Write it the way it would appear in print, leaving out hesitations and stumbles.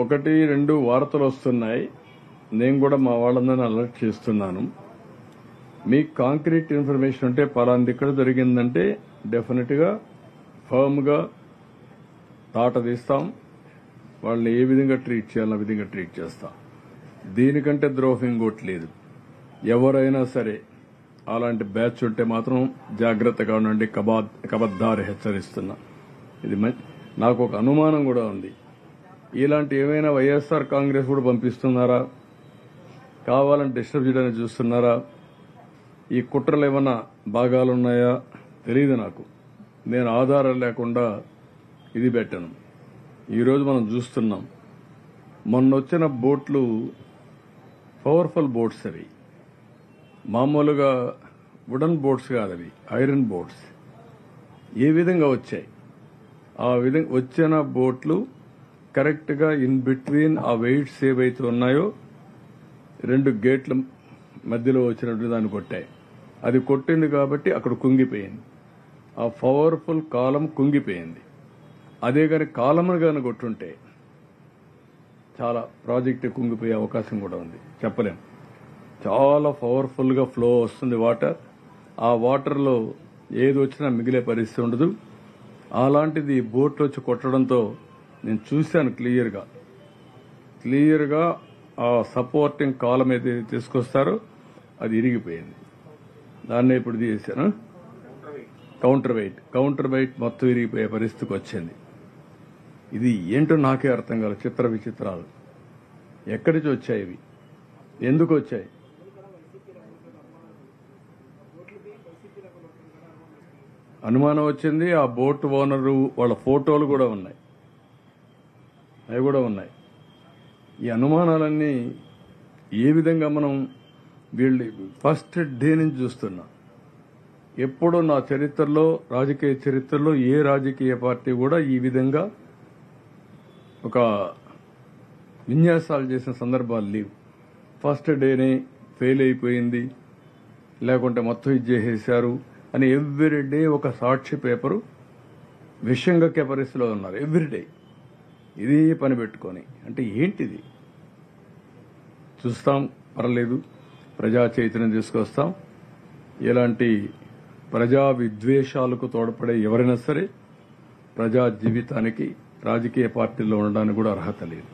ఒకటి రెండు వార్తలు వస్తున్నాయి. నేను కూడా మా వాళ్ళందరినీ అలర్ట్ చేస్తున్నాను. మీకు కాంక్రీట్ ఇన్ఫర్మేషన్ ఉంటే పలాంది ఇక్కడ జరిగిందంటే డెఫినెట్ గా ఫర్మ్ గా తాట తీస్తాం. వాళ్ళని ఏ విధంగా ట్రీట్ చేయాలో ఆ విధంగా ట్రీట్ చేస్తాం. దీనికంటే ద్రోహం ఇంకోటి లేదు. ఎవరైనా సరే అలాంటి బ్యాచ్ ఉంటే మాత్రం జాగ్రత్తగా ఉండండి. కబద్దారి హెచ్చరిస్తున్నా. ఇది నాకు ఒక అనుమానం కూడా ఉంది. ఇలాంటి ఏమైనా వైఎస్ఆర్ కాంగ్రెస్ కూడా పంపిస్తున్నారా, కావాలని డిస్టర్బ్ చేయడానికి చూస్తున్నారా, ఈ కుట్రలు ఏమైనా భాగాలున్నాయా తెలియదు నాకు. నేను ఆధారం లేకుండా ఇది పెట్టను. ఈరోజు మనం చూస్తున్నాం, మొన్న వచ్చిన బోట్లు పవర్ఫుల్ బోట్స్. అవి మామూలుగా వుడన్ బోట్స్ కాదు, అవి ఐరన్ బోట్స్. ఏ విధంగా వచ్చాయి? ఆ విధంగా వచ్చిన బోట్లు కరెక్ట్ గా ఇన్ బిట్వీన్ ఆ వెయిట్స్ ఏవైతే ఉన్నాయో 2 గేట్ల మధ్యలో వచ్చినట్టు దాన్ని కొట్టాయి. అది కొట్టింది కాబట్టి అక్కడ కుంగిపోయింది. ఆ పవర్ఫుల్ కాలం కుంగిపోయింది. అదే గాని కాలం గాని కొట్టుంటే చాలా ప్రాజెక్ట్ కుంగిపోయే అవకాశం కూడా ఉంది. చెప్పలేం. చాలా పవర్ఫుల్ గా ఫ్లో వస్తుంది వాటర్. ఆ వాటర్ లో ఏది వచ్చినా మిగిలే పరిస్థితి ఉండదు. అలాంటిది బోట్లు వచ్చి కొట్టడంతో నేను చూశాను క్లియర్ గా ఆ సపోర్టింగ్ కాలం ఏదైతే తీసుకొస్తారో అది ఇరిగిపోయింది. దాన్ని ఇప్పుడు తీసాను. కౌంటర్ వెయిట్ మొత్తం ఇరిగిపోయే పరిస్థితికి వచ్చింది. ఇది ఏంటో నాకే అర్థం కాదు. చిత్ర విచిత్రాలు ఎక్కడి నుంచి వచ్చాయి? ఇవి ఎందుకు వచ్చాయి? అనుమానం వచ్చింది. ఆ బోట్ ఓనరు వాళ్ళ ఫోటోలు కూడా ఉన్నాయి. అవి కూడా ఉన్నాయి. ఈ అనుమానాలన్నీ ఏ విధంగా మనం వీళ్ళు ఫస్ట్ డే నుంచి చూస్తున్నా. ఎప్పుడూ నా చరిత్రలో, రాజకీయ చరిత్రలో ఏ రాజకీయ పార్టీ కూడా ఈ విధంగా ఒక విన్యాసాలు చేసిన సందర్భాలు లేవు. ఫస్ట్ డేనే ఫెయిల్ అయిపోయింది, లేకుంటే మొత్తం ఇది చేసేశారు అని ఎవ్రీడే ఒక సాక్షి పేపరు విషయంగా పరిస్థితిలో ఉన్నారు. ఎవ్రీడే ఇదే పని పెట్టుకొని. అంటే ఏంటిది? చూస్తాం, పర్లేదు, ప్రజా చైతన్యం తీసుకొస్తాం. ఇలాంటి ప్రజా విద్వేషాలకు తోడ్పడే ఎవరైనా సరే ప్రజా జీవితానికి రాజకీయ పార్టీల్లో ఉండడానికి కూడా అర్హత లేదు.